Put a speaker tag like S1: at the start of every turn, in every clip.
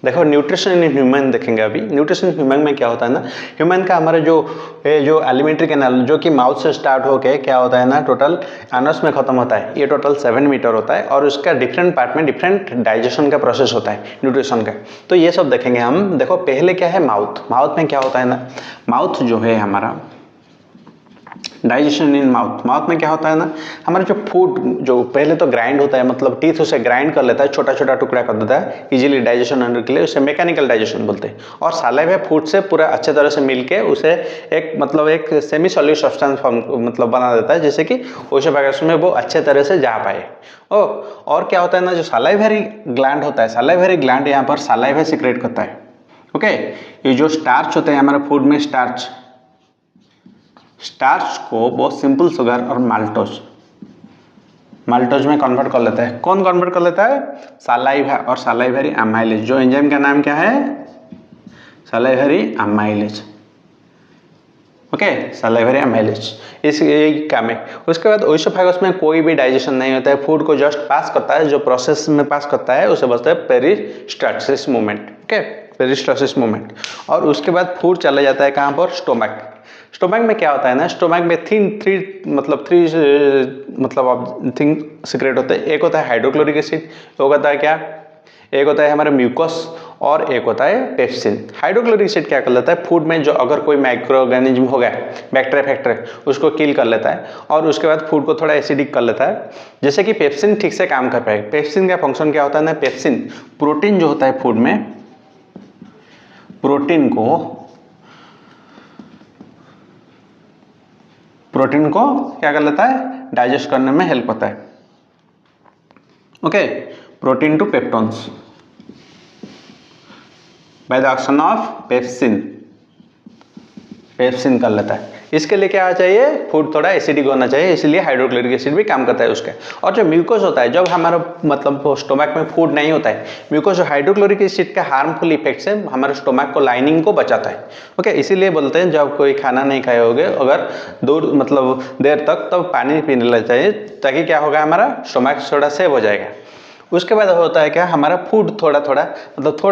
S1: देखो nutrition in human देखेंगे अभी। न्यूट्रिशन ह्यूमन में क्या होता है ना, ह्यूमन का हमारे जो एलिमेंट्री कैनाल जो कि माउथ से स्टार्ट होके क्या होता है ना, टोटल एनस में खत्म होता है, ये टोटल 7 मीटर होता है और उसका डिफरेंट पार्ट में डिफरेंट डाइजेशन का प्रोसेस होता है न्यूट्रिशन का। तो ये सब देखेंगे हम। देखो पहले क्या है, माउथ। माउथ में क्या होता है ना, माउथ जो है हमारा डाइजेशन इन माउथ। माउथ में क्या होता है ना, हमारा जो फूड जो पहले तो ग्राइंड होता है, मतलब टीथ उसे ग्राइंड कर लेता है, छोटा छोटा टुकड़ा कर देता है इजीली डाइजेशन होने के लिए, उसे मैकेनिकल डाइजेशन बोलते हैं। और सालाइवा फूड से पूरा अच्छे तरह से मिलके उसे एक मतलब एक सेमी सॉलिड सब्सटेंस मतलब बना देता है, जैसे कि उसे बागस में वो अच्छे तरह से जा पाए। और क्या होता है ना, जो सालाइवरी ग्लैंड होता है, सालाइवरी ग्लैंड यहाँ पर सालाइवा सीक्रेट करता है। ओके, ये जो स्टार्च होता है हमारे फूड में, स्टार्च को वो सिंपल शुगर और माल्टोज में कन्वर्ट कर लेता है। कौन कन्वर्ट कर लेता है, सालाइवा और सालाइवरी अमाइलेज। जो एंजाइम का नाम क्या है, सालाइवरी अमाइलेज। ओके, सालाइवरी अमाइलेज, इस यही काम है। उसके बाद ओइसोफेगस में कोई भी डाइजेशन नहीं होता है, फूड को जस्ट पास करता है, जो प्रोसेस में पास करता है उसे बोलते हैं peristalsis movement. Okay, peristalsis movement. और उसके बाद फूड चला जाता है कहाँ पर, स्टोमक। स्टोमक में क्या होता है ना, स्टोमक में थ्री थिंग सीक्रेट होते हैं। एक होता है हाइड्रोक्लोरिक एसिड, एक होता है क्या, एक होता है हमारा म्यूकस और एक होता है पेप्सिन। हाइड्रोक्लोरिक एसिड क्या कर लेता है, फूड में जो अगर कोई माइक्रो ऑर्गेनिज्म हो गया, बैक्टीरिया फैक्टर, उसको किल कर लेता है और उसके बाद फूड को थोड़ा एसिडिक कर लेता है, जैसे कि पेप्सिन ठीक से काम कर पाए। पेप्सिन का फंक्शन क्या होता है ना, पेप्सिन प्रोटीन जो होता है फूड में, प्रोटीन को क्या कर लेता है, डाइजेस्ट करने में हेल्प होता है। Okay, protein to peptones by the action of pepsin कर लेता है। इसके लिए क्या चाहिए, फूड थोड़ा एसिडिक होना चाहिए, इसलिए हाइड्रोक्लोरिक एसिड भी काम करता है उसका। और जो म्यूकोस होता है, जब हमारा मतलब स्टोमक में फूड नहीं होता है, म्यूकोस हाइड्रोक्लोरिक एसिड का हार्मफुल इफेक्ट से हमारे स्टोमक को लाइनिंग को बचाता है। ओके, इसीलिए बोलते हैं जब कोई खाना नहीं खाए होगे अगर दूर मतलब देर तक, तब पानी पीने लग चाहिए, ताकि क्या होगा, हमारा स्टोमक थोड़ा सेव हो जाएगा। उसके बाद होता है क्या, हमारा फूड थोड़ा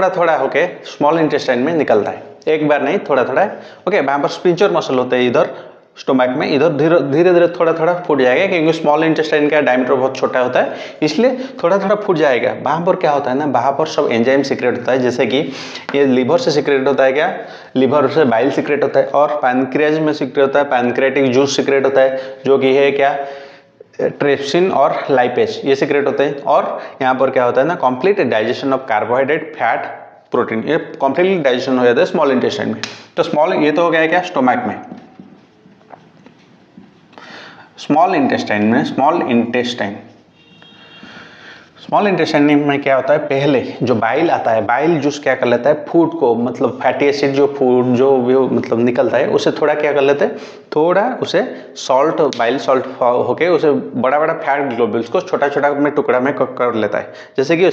S1: थोड़ा होके स्मॉल इंटेस्टाइन में निकलता है, एक बार नहीं, थोड़ा थोड़ा। ओके, वहाँ पर स्पिंचर मसल होते हैं इधर स्टोमक में, इधर धीरे धीरे थोड़ा फूट जाएगा, क्योंकि स्मॉल इंटेस्टाइन का डायमीटर बहुत छोटा होता है, इसलिए थोड़ा फूट जाएगा। वहाँ पर क्या होता है ना, वहाँ पर सब एंजाइम सीक्रेट होता है, जैसे कि ये लिवर से सीक्रेट होता है, क्या, लिवर से बाइल सीक्रेट होता है, और पैनक्रियाज में सीक्रेट होता है, पैनक्रियाटिक जूस सीक्रेट होता है, जो कि है क्या, ट्रिप्सिन और लाइपेज, ये सीक्रेट होते हैं। और यहाँ पर क्या होता है ना, complete digestion of carbohydrate, fat, protein, ये कंप्लीटली डाइजेशन हो जाता है स्मॉल इंटेस्टाइन में। तो स्मॉल, ये तो हो गया क्या, स्टोमक में। स्मॉल इंटेस्टाइन में क्या होता है, पहले जो बाइल आता है, बाइल जूस क्या कर लेता है, फूड को मतलब फैटी एसिड जो फूड जो मतलब निकलता है, उसे थोड़ा क्या कर लेते हैं, थोड़ा उसे सॉल्ट, बाइल सॉल्ट होके उसे बड़ा फैट ग्लोब्यूल्स को छोटा में टुकड़ा में कर लेता है, जैसे कि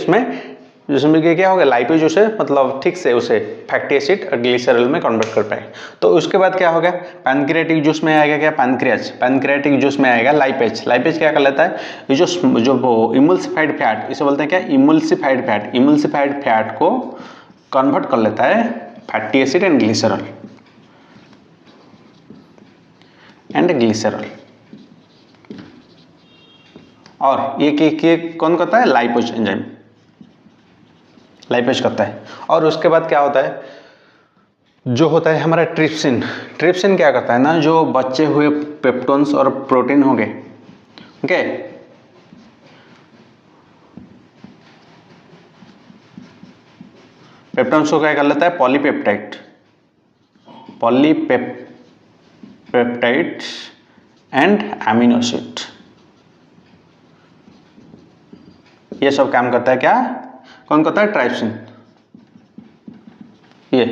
S1: जिसमें कि क्या होगा, लाइपेज उसे मतलब ठीक से उसे फैटी एसिड और ग्लिसरॉल में कन्वर्ट कर पाए। तो उसके बाद क्या होगा, पैनक्रियाटिक जूस में आएगा क्या, पैनक्रियाटिक जूस में आएगा लाइपेज क्या कर लेता है, ये जो वो इमल्सिफाइड फैट, इसे बोलते हैं क्या, इमल्सिफाइड फैट को कन्वर्ट कर लेता है फैटी एसिड एंड ग्लिसरॉल और ये कौन करता है, लाइपेज करता है। और उसके बाद क्या होता है, जो होता है हमारा ट्रिप्सिन क्या करता है ना, जो बचे हुए पेप्टोन्स और प्रोटीन हो गए, ओके, पेप्टोन्स को क्या कर लेता है, पॉलीपेप्टाइड्स एंड अमीनो एसिड, ये सब काम करता है क्या, कौन करता है, ट्राइप्सिन, ये।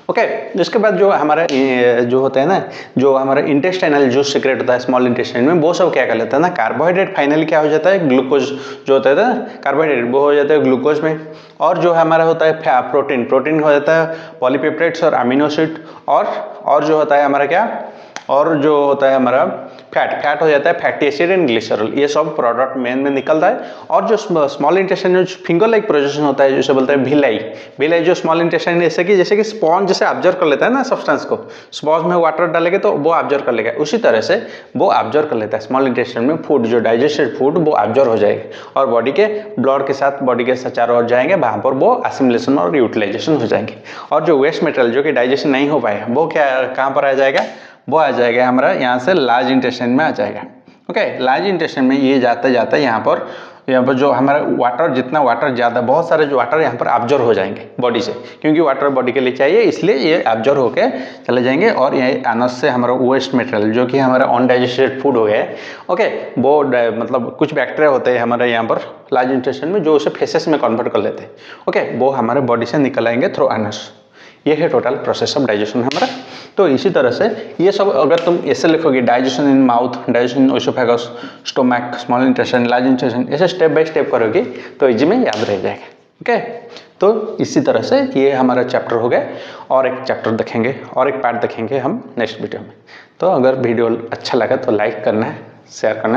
S1: ओके, इसके बाद जो हमारा जो होता है ना, जो हमारा इंटेस्टाइनल जो सीक्रेट होता है स्मॉल इंटेस्टाइन में, वो सब क्या कर लेता है ना, कार्बोहाइड्रेट फाइनली क्या हो जाता है, ग्लूकोज जो होता है ना, कार्बोहाइड्रेट वो हो जाता है ग्लूकोज में। और जो हमारा होता है प्रोटीन हो जाता है पॉलीपेप्टाइड्स और अमीनो एसिड, और जो होता है हमारा क्या, और जो होता है हमारा फैट हो जाता है फैटी एसिड एंड ग्लिसरॉल, ये सब प्रोडक्ट में निकलता है। और जो स्मॉल इंटेस्टाइन में फिंगर लाइक प्रोजेक्शन होता है जिसे बोलते हैं भिलाई जो स्मॉल इंटेस्टाइन जैसे कि स्पॉन्ज जैसे ऑब्जर्व कर लेता है ना सब्सटेंस को, स्पॉन्ज में वाटर डालेंगे तो वो ऑब्जर्व कर लेगा, उसी तरह से वो ऑब्जर्व कर लेता है स्मॉल इंटेस्टाइन में फूड, जो डाइजेस्टेड फूड वो ऑब्जर्व हो जाएगा और बॉडी के ब्लड के साथ बॉडी के चारों ओर जाएंगे, वहाँ पर वो असिमिलेशन और यूटिलाइजेशन हो जाएंगे। और जो वेस्ट मटेरियल जो कि डाइजेशन नहीं हो पाएगा वो कहाँ पर आ जाएगा, वो आ जाएगा हमारा यहाँ से लार्ज इंटेस्टाइन में आ जाएगा। ओके, लार्ज इंटेस्टाइन में ये जाते जाते यहाँ पर जो हमारा वाटर, जितना वाटर ज़्यादा, बहुत सारे जो वाटर यहाँ पर ऑब्जर्व हो जाएंगे बॉडी से, क्योंकि वाटर बॉडी के लिए चाहिए, इसलिए ये ऑब्जर्व होके चले जाएंगे और ये एनस से हमारा वेस्ट मटेरियल जो कि हमारा अनडाइजेस्टेड फूड हो गया है, ओके, वो मतलब कुछ बैक्टीरिया होते हैं हमारे यहाँ पर लार्ज इंटेस्टाइन में जो उसे फेसेस में कन्वर्ट कर लेते हैं, ओके, वो हमारे बॉडी से निकल आएंगे थ्रू एनस। ये है टोटल प्रोसेस ऑफ डाइजेशन हमारा। तो इसी तरह से ये सब अगर तुम ऐसे लिखोगे, digestion in mouth, digestion in oesophagus, stomach, small intestine, large intestine, ऐसे स्टेप बाय स्टेप करोगे तो इजी में याद रह जाएगा। ओके, तो इसी तरह से ये हमारा चैप्टर हो गया, और एक चैप्टर देखेंगे और एक पार्ट देखेंगे हम नेक्स्ट वीडियो में। तो अगर वीडियो अच्छा लगा तो लाइक करना है, शेयर करना है।